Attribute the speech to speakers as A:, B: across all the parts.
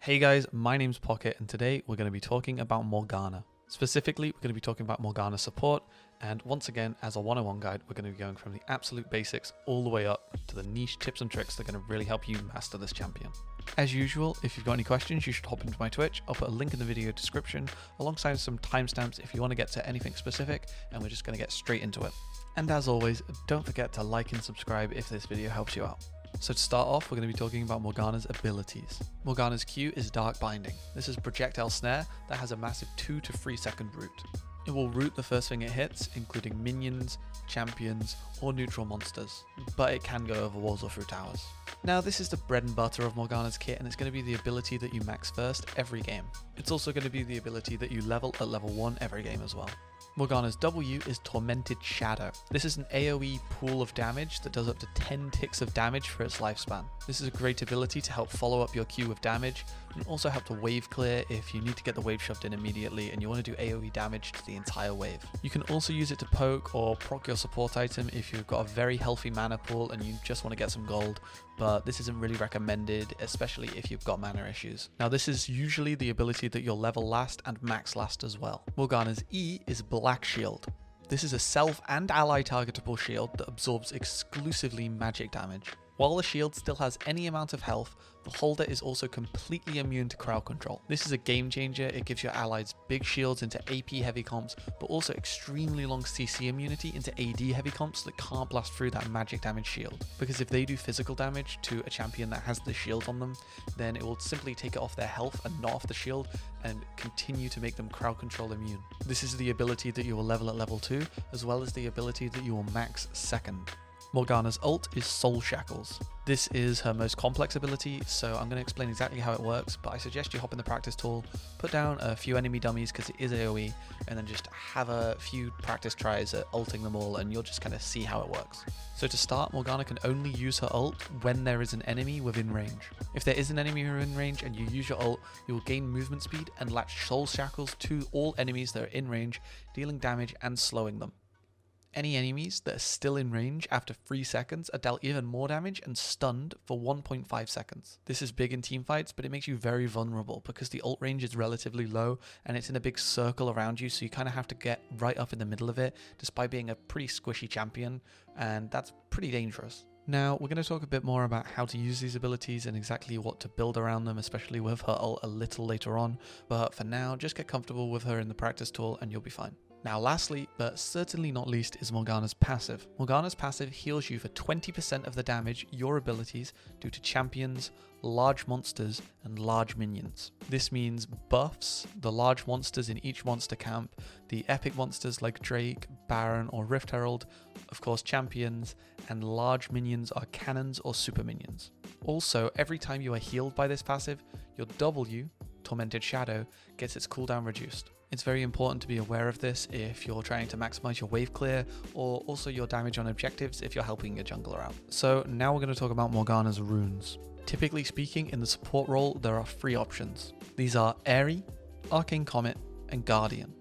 A: Hey guys, my name's Pocket and today we're going to be talking about Morgana. Specifically, we're going to be talking about Morgana support, and once again, as a 101 guide, we're going to be going from the absolute basics all the way up to the niche tips and tricks that are going to really help you master this champion. As usual, if you've got any questions, you should hop into my Twitch. I'll put a link in the video description alongside some timestamps if you want to get to anything specific, and we're just going to get straight into it. And as always, don't forget to like and subscribe if this video helps you out. So to start off, we're going to be talking about Morgana's abilities. Morgana's Q is Dark Binding. This is a projectile snare that has a massive 2 to 3 second root. It will root the first thing it hits, including minions, champions, or neutral monsters, but it can go over walls or through towers. Now this is the bread and butter of Morgana's kit, and it's going to be the ability that you max first every game. It's also going to be the ability that you level at level 1 every game as well. Morgana's W is Tormented Shadow. This is an AoE pool of damage that does up to 10 ticks of damage for its lifespan. This is a great ability to help follow up your Q with damage and also help to wave clear if you need to get the wave shoved in immediately and you want to do AoE damage to the entire wave. You can also use it to poke or proc your support item if you've got a very healthy mana pool and you just want to get some gold, but this isn't really recommended, especially if you've got mana issues. Now this is usually the ability that you'll level last and max last as well. Morgana's E is Black Shield. This is a self and ally targetable shield that absorbs exclusively magic damage. While the shield still has any amount of health, the holder is also completely immune to crowd control. This is a game changer. It gives your allies big shields into AP heavy comps, but also extremely long CC immunity into AD heavy comps that can't blast through that magic damage shield. Because if they do physical damage to a champion that has the shield on them, then it will simply take it off their health and not off the shield and continue to make them crowd control immune. This is the ability that you will level at level 2, as well as the ability that you will max second. Morgana's ult is Soul Shackles. This is her most complex ability, so I'm going to explain exactly how it works, but I suggest you hop in the practice tool, put down a few enemy dummies because it is AoE, and then just have a few practice tries at ulting them all and you'll just kind of see how it works. So to start, Morgana can only use her ult when there is an enemy within range. If there is an enemy within range and you use your ult, you will gain movement speed and latch Soul Shackles to all enemies that are in range, dealing damage and slowing them. Any enemies that are still in range after 3 seconds are dealt even more damage and stunned for 1.5 seconds. This is big in teamfights, but it makes you very vulnerable because the ult range is relatively low and it's in a big circle around you, so you kind of have to get right up in the middle of it despite being a pretty squishy champion, and that's pretty dangerous. Now, we're going to talk a bit more about how to use these abilities and exactly what to build around them, especially with her ult a little later on, but for now, just get comfortable with her in the practice tool and you'll be fine. Now lastly, but certainly not least, is Morgana's passive. Morgana's passive heals you for 20% of the damage your abilities do to champions, large monsters, and large minions. This means buffs the large monsters in each monster camp, the epic monsters like Drake, Baron, or Rift Herald, of course champions, and large minions are cannons or super minions. Also, every time you are healed by this passive, your W, Tormented Shadow, gets its cooldown reduced. It's very important to be aware of this if you're trying to maximize your wave clear, or also your damage on objectives if you're helping your jungler out. So now we're going to talk about Morgana's runes. Typically speaking, in the support role, there are 3 options. These are Airy, Arcane Comet, and Guardian.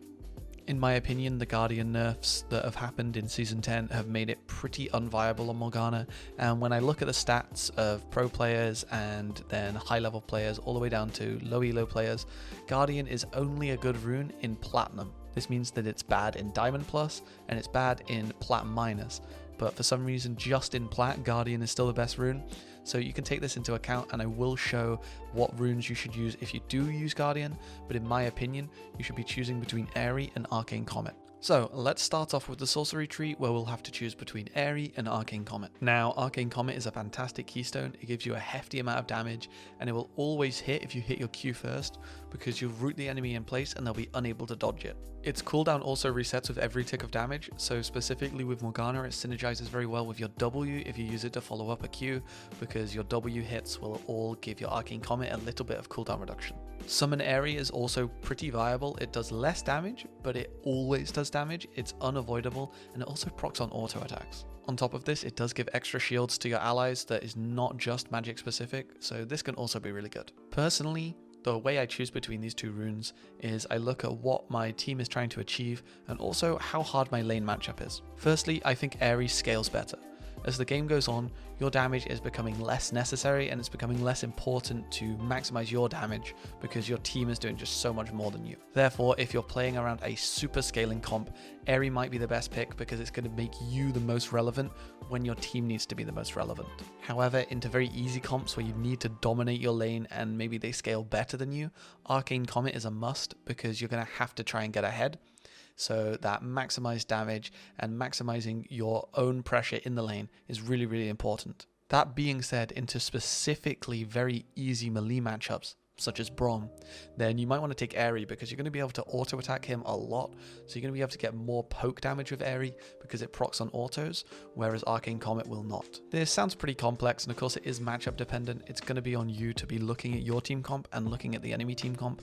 A: In my opinion, the Guardian nerfs that have happened in Season 10 have made it pretty unviable on Morgana, and when I look at the stats of pro players and then high level players all the way down to low elo players, Guardian is only a good rune in Platinum. This means that it's bad in Diamond Plus and it's bad in Platinum Minus, but for some reason just in Plat, Guardian is still the best rune. So you can take this into account, and I will show what runes you should use if you do use Guardian, but in my opinion, you should be choosing between Airy and Arcane Comet. So let's start off with the sorcery tree, where we'll have to choose between Airy and Arcane Comet. Now, Arcane Comet is a fantastic keystone. It gives you a hefty amount of damage, and it will always hit if you hit your Q first, because you'll root the enemy in place and they'll be unable to dodge it. Its cooldown also resets with every tick of damage, so specifically with Morgana, it synergizes very well with your W if you use it to follow up a Q, because your W hits will all give your Arcane Comet a little bit of cooldown reduction. Summon Airy is also pretty viable. It does less damage, but it always does damage. It's unavoidable, and it also procs on auto attacks. On top of this, it does give extra shields to your allies that is not just magic specific, so this can also be really good. Personally, the way I choose between these 2 runes is I look at what my team is trying to achieve and also how hard my lane matchup is. Firstly, I think Airy scales better. As the game goes on, your damage is becoming less necessary and it's becoming less important to maximize your damage because your team is doing just so much more than you. Therefore, if you're playing around a super scaling comp, Aerie might be the best pick because it's going to make you the most relevant when your team needs to be the most relevant. However, into very easy comps where you need to dominate your lane and maybe they scale better than you, Arcane Comet is a must because you're going to have to try and get ahead. So that maximized damage and maximizing your own pressure in the lane is really, really important. That being said, into specifically very easy melee matchups, such as Braum, then you might want to take Aerie because you're going to be able to auto attack him a lot. So you're going to be able to get more poke damage with Aerie because it procs on autos, whereas Arcane Comet will not. This sounds pretty complex, and of course it is matchup dependent. It's going to be on you to be looking at your team comp and looking at the enemy team comp.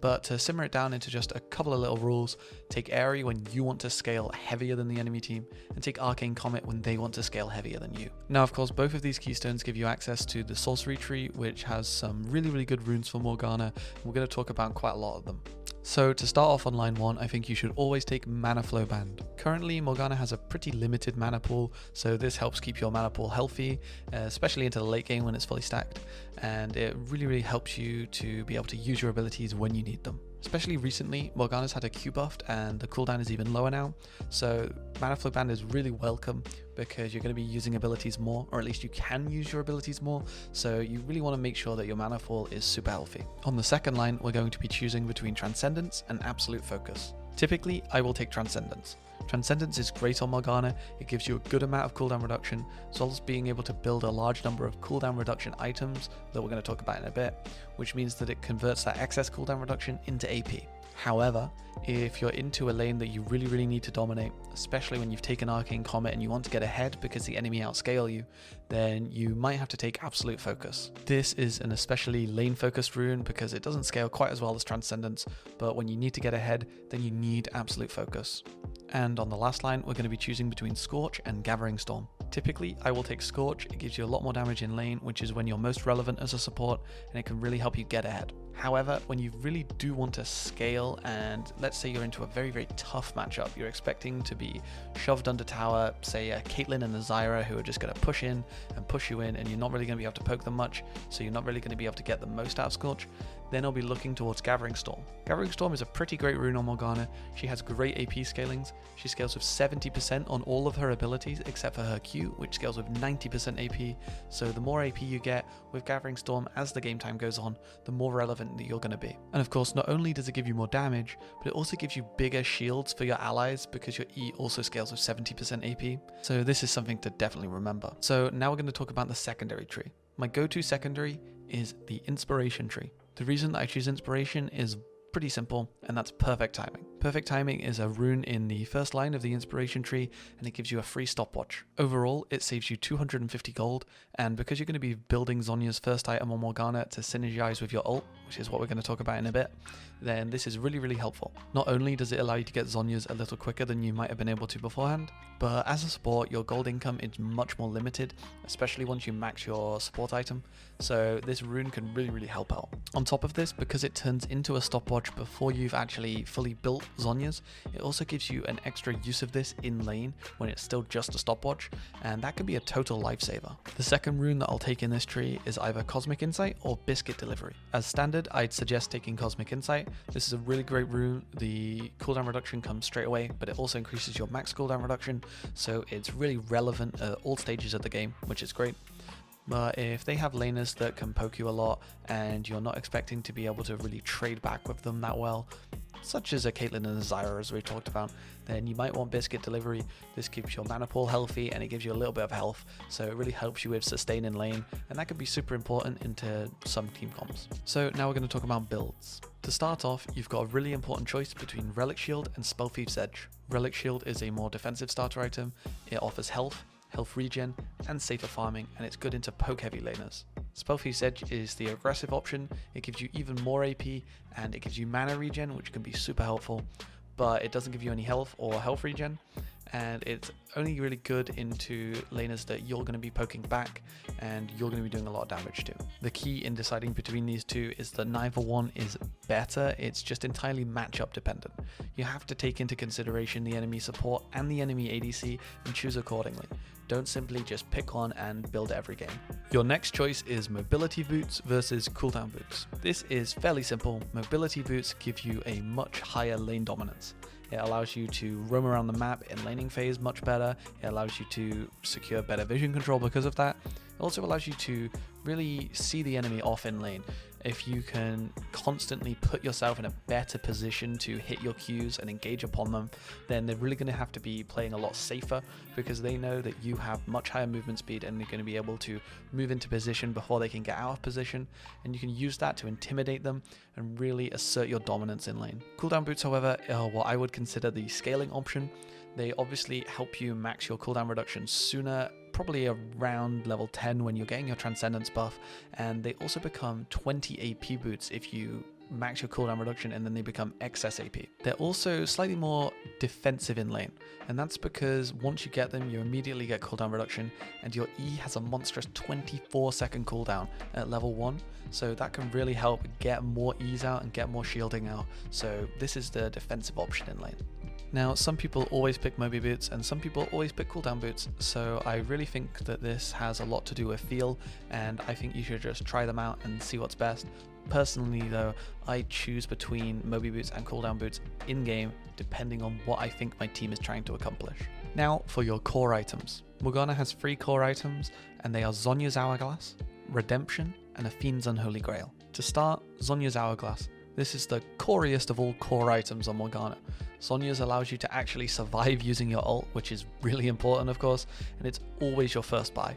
A: But to simmer it down into just a couple of little rules, take Aerie when you want to scale heavier than the enemy team, and take Arcane Comet when they want to scale heavier than you. Now, of course, both of these keystones give you access to the sorcery tree, which has some really, really good runes for Morgana. We're going to talk about quite a lot of them. So to start off on line 1, I think you should always take Mana Flow Band. Currently, Morgana has a pretty limited mana pool, so this helps keep your mana pool healthy, especially into the late game when it's fully stacked, and it really, really helps you to be able to use your abilities when you need them. Especially recently, Morgana's had a Q buffed and the cooldown is even lower now, so Mana Flow Band is really welcome because you're going to be using abilities more, or at least you can use your abilities more, so you really want to make sure that your mana pool is super healthy. On the second line, we're going to be choosing between Transcendence and Absolute Focus. Typically, I will take Transcendence. Transcendence is great on Morgana, it gives you a good amount of cooldown reduction, as well as being able to build a large number of cooldown reduction items that we're going to talk about in a bit, which means that it converts that excess cooldown reduction into AP. However, if you're into a lane that you really, really need to dominate, especially when you've taken Arcane Comet and you want to get ahead because the enemy outscale you, then you might have to take Absolute Focus. This is an especially lane focused rune because it doesn't scale quite as well as Transcendence, but when you need to get ahead, then you need Absolute Focus. And on the last line, we're going to be choosing between Scorch and Gathering Storm. Typically, I will take Scorch. It gives you a lot more damage in lane, which is when you're most relevant as a support, and it can really help you get ahead. However, when you really do want to scale, and let's say you're into a very, very tough matchup, you're expecting to be shoved under tower, say a Caitlyn and a Zyra who are just going to push in and push you in, and you're not really going to be able to poke them much, so you're not really going to be able to get the most out of Scorch, then I'll be looking towards Gathering Storm. Gathering Storm is a pretty great rune on Morgana. She has great AP scalings. She scales with 70% on all of her abilities except for her Q, which scales with 90% AP. So the more AP you get with Gathering Storm as the game time goes on, the more relevant that you're going to be. And of course, not only does it give you more damage, but it also gives you bigger shields for your allies because your E also scales with 70% AP. So this is something to definitely remember. So now we're going to talk about the secondary tree. My go-to secondary is the Inspiration tree. The reason that I choose Inspiration is pretty simple, and that's Perfect Timing. Perfect Timing is a rune in the first line of the Inspiration tree, and it gives you a free stopwatch. Overall, it saves you 250 gold, and because you're going to be building Zhonya's first item on Morgana to synergize with your ult, which is what we're going to talk about in a bit, then this is really, really helpful. Not only does it allow you to get Zhonya's a little quicker than you might have been able to beforehand, but as a support, your gold income is much more limited, especially once you max your support item, so this rune can really, really help out. On top of this, because it turns into a stopwatch before you've actually fully built Zhonya's, it also gives you an extra use of this in lane when it's still just a stopwatch, and that can be a total lifesaver. The second rune that I'll take in this tree is either Cosmic Insight or Biscuit Delivery. As standard, I'd suggest taking Cosmic Insight. This is a really great rune. The cooldown reduction comes straight away, but it also increases your max cooldown reduction, so it's really relevant at all stages of the game, which is great. But if they have laners that can poke you a lot and you're not expecting to be able to really trade back with them that well, such as a Caitlyn and a Zyra as we talked about, then you might want Biscuit Delivery. This keeps your mana pool healthy and it gives you a little bit of health, so it really helps you with sustain in lane, and that can be super important into some team comps. So now we're going to talk about builds. To start off, you've got a really important choice between Relic Shield and Spell Thief's Edge. Relic Shield is a more defensive starter item. It offers health regen, and safer farming, and it's good into poke heavy laners. Spell Thief's Edge is the aggressive option. It gives you even more AP, and it gives you mana regen, which can be super helpful, but it doesn't give you any health or health regen. and it's only really good into laners that you're going to be poking back and you're going to be doing a lot of damage to. The key in deciding between these two is that neither one is better, it's just entirely matchup dependent. You have to take into consideration the enemy support and the enemy ADC and choose accordingly. Don't simply just pick one and build every game. Your next choice is mobility boots versus cooldown boots. This is fairly simple. Mobility boots give you a much higher lane dominance. It allows you to roam around the map in laning phase much better. It allows you to secure better vision control because of that. It also allows you to really see the enemy off in lane. If you can constantly put yourself in a better position to hit your Qs and engage upon them, then they're really going to have to be playing a lot safer, because they know that you have much higher movement speed and they're going to be able to move into position before they can get out of position, and you can use that to intimidate them and really assert your dominance in lane. Cooldown boots, however, are what I would consider the scaling option. They obviously help you max your cooldown reduction sooner, probably around level 10 when you're getting your Transcendence buff, and they also become 20 AP boots if you max your cooldown reduction, and then they become excess AP. They're also slightly more defensive in lane, and that's because once you get them, you immediately get cooldown reduction, and your E has a monstrous 24-second cooldown at level 1, so that can really help get more E's out and get more shielding out. So this is the defensive option in lane. Now, some people always pick Moby boots and some people always pick cooldown boots, so I really think that this has a lot to do with feel, and I think you should just try them out and see what's best. Personally though, I choose between Moby boots and cooldown boots in game depending on what I think my team is trying to accomplish. Now for your core items. Morgana has 3 core items, and they are Zhonya's Hourglass, Redemption, and a Fiend's Unholy Grail. To start, Zhonya's Hourglass. This is the coriest of all core items on Morgana. Zhonya's allows you to actually survive using your ult, which is really important of course, and it's always your first buy.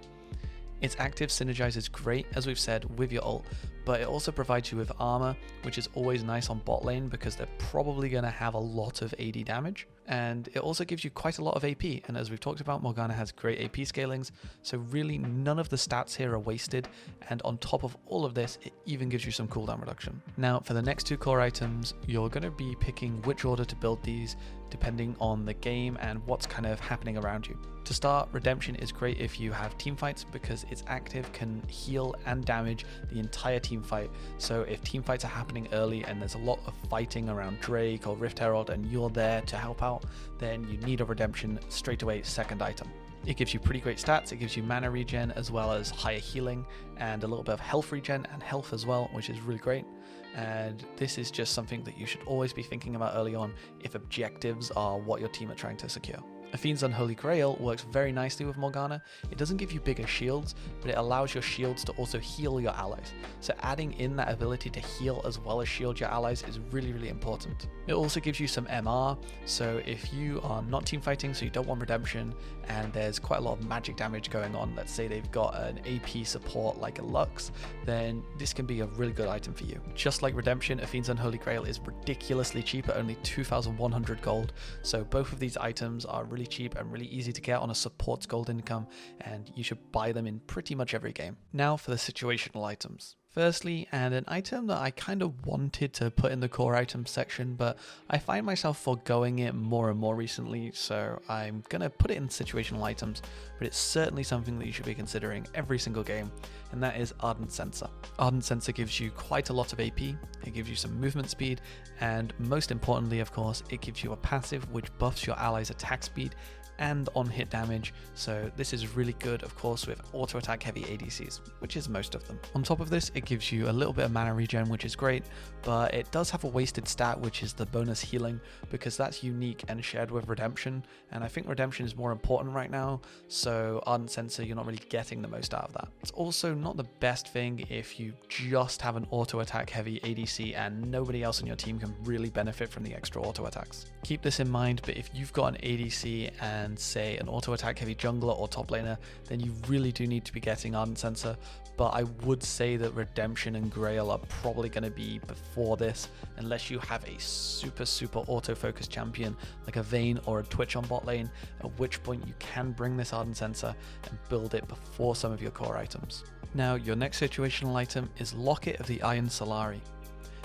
A: Its active synergizes great, as we've said, with your ult, but it also provides you with armor, which is always nice on bot lane because they're probably going to have a lot of AD damage. And it also gives you quite a lot of AP, and as we've talked about, Morgana has great AP scalings, so really none of the stats here are wasted, and on top of all of this, it even gives you some cooldown reduction. Now for the next 2 core items, you're going to be picking which order to build these depending on the game and what's kind of happening around you. To start, Redemption is great if you have team fights because its active can heal and damage the entire team fight. So if team fights are happening early and there's a lot of fighting around Drake or Rift Herald and you're there to help out, then you need a Redemption straight away second item. It gives you pretty great stats, it gives you mana regen as well as higher healing and a little bit of health regen and health as well, which is really great. And this is just something that you should always be thinking about early on if objectives are what your team are trying to secure. A Fiend's Unholy Grail works very nicely with Morgana. It doesn't give you bigger shields, but it allows your shields to also heal your allies. So adding in that ability to heal as well as shield your allies is really, really important. It also gives you some MR, so if you are not team fighting, so you don't want Redemption, and there's quite a lot of magic damage going on, let's say they've got an AP support like a Lux, then this can be a really good item for you. Just like Redemption, A Fiend's Unholy Grail is ridiculously cheap at only 2,100 gold, so both of these items are really cheap and really easy to get on a support's gold income, and you should buy them in pretty much every game. Now for the situational items. Firstly, and an item that I kind of wanted to put in the core items section, but I find myself foregoing it more and more recently, so I'm gonna put it in situational items, but it's certainly something that you should be considering every single game, and that is Ardent Sensor. Ardent Sensor gives you quite a lot of AP, it gives you some movement speed, and most importantly of course, it gives you a passive which buffs your allies' attack speed and on hit damage, so this is really good of course with auto attack heavy ADCs, which is most of them. On top of this, it gives you a little bit of mana regen, which is great, but it does have a wasted stat, which is the bonus healing, because that's unique and shared with Redemption, and I think Redemption is more important right now, so Ardent Sensor, you're not really getting the most out of that. It's also not the best thing if you just have an auto attack heavy ADC and nobody else on your team can really benefit from the extra auto attacks. Keep this in mind, but if you've got an ADC and say an auto attack heavy jungler or top laner, then you really do need to be getting Ardent Sensor, but I would say that Redemption and Grail are probably going to be before this unless you have a super auto-focused champion like a Vayne or a Twitch on bot lane, at which point you can bring this Ardent Sensor and build it before some of your core items. Now your next situational item is Locket of the Iron Solari.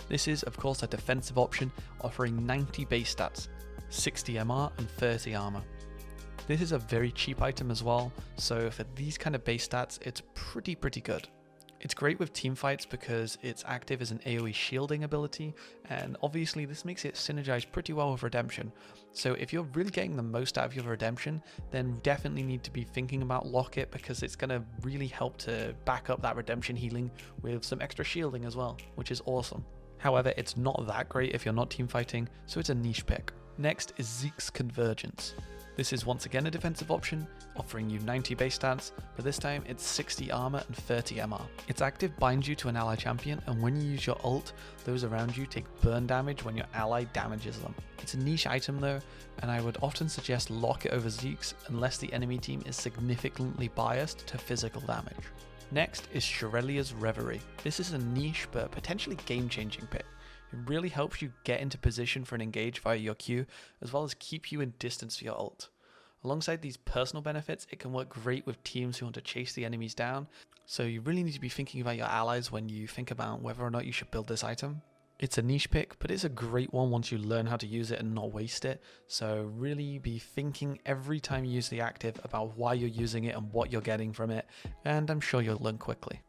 A: This is of course a defensive option offering 90 base stats, 60 MR and 30 armor. This is a very cheap item as well, so for these kind of base stats, it's pretty good. It's great with team fights because it's active as an AoE shielding ability, and obviously this makes it synergize pretty well with Redemption. So if you're really getting the most out of your Redemption, then definitely need to be thinking about Locket, because it's going to really help to back up that Redemption healing with some extra shielding as well, which is awesome. However, it's not that great if you're not team fighting, so it's a niche pick. Next is Zeke's Convergence. This is once again a defensive option, offering you 90 base stats, but this time it's 60 armor and 30 MR. Its active binds you to an ally champion, and when you use your ult, those around you take burn damage when your ally damages them. It's a niche item though, and I would often suggest Locket over Zeke's unless the enemy team is significantly biased to physical damage. Next is Shurelia's Reverie. This is a niche but potentially game-changing pick. It really helps you get into position for an engage via your Q, as well as keep you in distance for your ult. Alongside these personal benefits, it can work great with teams who want to chase the enemies down, so you really need to be thinking about your allies when you think about whether or not you should build this item. It's a niche pick, but it's a great one once you learn how to use it and not waste it, so really be thinking every time you use the active about why you're using it and what you're getting from it, and I'm sure you'll learn quickly.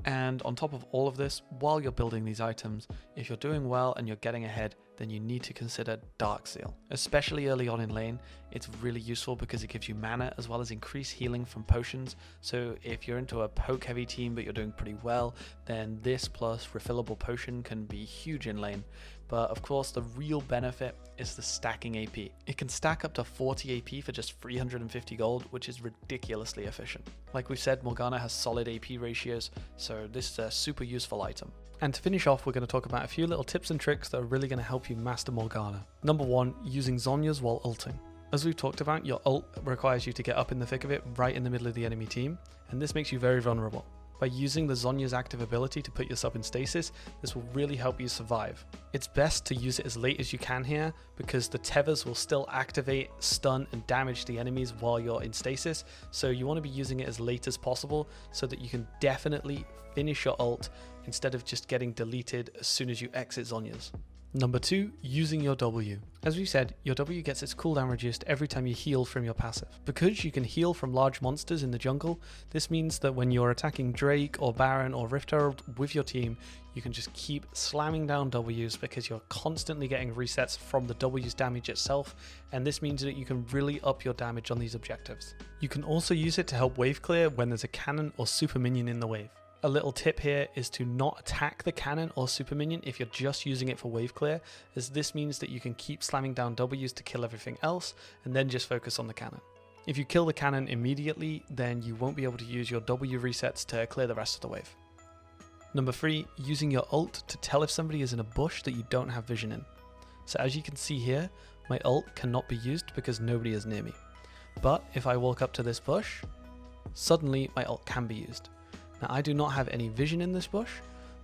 A: And on top of all of this, while you're building these items, if you're doing well and you're getting ahead, then you need to consider Dark Seal. Especially early on in lane, it's really useful because it gives you mana as well as increased healing from potions. So if you're into a poke heavy team but you're doing pretty well, then this plus refillable potion can be huge in lane. But of course the real benefit is the stacking AP. It can stack up to 40 AP for just 350 gold, which is ridiculously efficient. Like we said, Morgana has solid AP ratios, so this is a super useful item. And to finish off, we're going to talk about a few little tips and tricks that are really going to help you master Morgana. Number 1, using Zhonya's while ulting. As we've talked about, your ult requires you to get up in the thick of it right in the middle of the enemy team, and this makes you very vulnerable. By using the Zhonya's active ability to put yourself in stasis, this will really help you survive. It's best to use it as late as you can here, because the tethers will still activate, stun and damage the enemies while you're in stasis, so you want to be using it as late as possible so that you can definitely finish your ult instead of just getting deleted as soon as you exit Zhonya's. Number 2, using your W. As we said, your W gets its cooldown reduced every time you heal from your passive. Because you can heal from large monsters in the jungle, this means that when you're attacking Drake or Baron or Rift Herald with your team, you can just keep slamming down Ws because you're constantly getting resets from the W's damage itself, and this means that you can really up your damage on these objectives. You can also use it to help wave clear when there's a cannon or super minion in the wave. A little tip here is to not attack the cannon or super minion if you're just using it for wave clear, as this means that you can keep slamming down W's to kill everything else and then just focus on the cannon. If you kill the cannon immediately, then you won't be able to use your W resets to clear the rest of the wave. Number 3, using your ult to tell if somebody is in a bush that you don't have vision in. So as you can see here, my ult cannot be used because nobody is near me. But if I walk up to this bush, suddenly my ult can be used. Now I do not have any vision in this bush,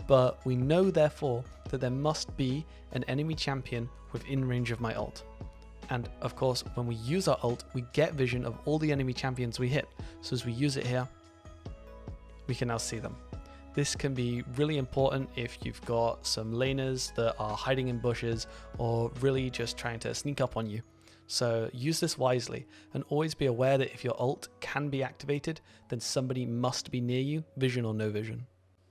A: but we know therefore that there must be an enemy champion within range of my ult. And of course, when we use our ult, we get vision of all the enemy champions we hit. So as we use it here, we can now see them. This can be really important if you've got some laners that are hiding in bushes or really just trying to sneak up on you. So use this wisely, and always be aware that if your ult can be activated, then somebody must be near you, vision or no vision.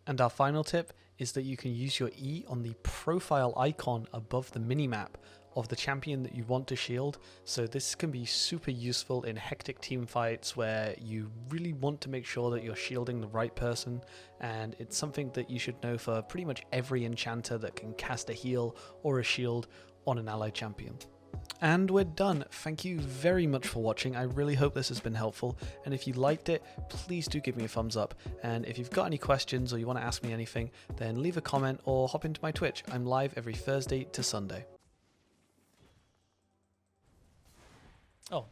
A: And our final tip is that you can use your E on the profile icon above the minimap of the champion that you want to shield. So this can be super useful in hectic team fights where you really want to make sure that you're shielding the right person, and it's something that you should know for pretty much every enchanter that can cast a heal or a shield on an allied champion. And we're done. Thank you very much for watching. I really hope this has been helpful, and if you liked it, please do give me a thumbs up. And if you've got any questions or you want to ask me anything, then leave a comment or hop into my Twitch. I'm live every Thursday to Sunday. Oh,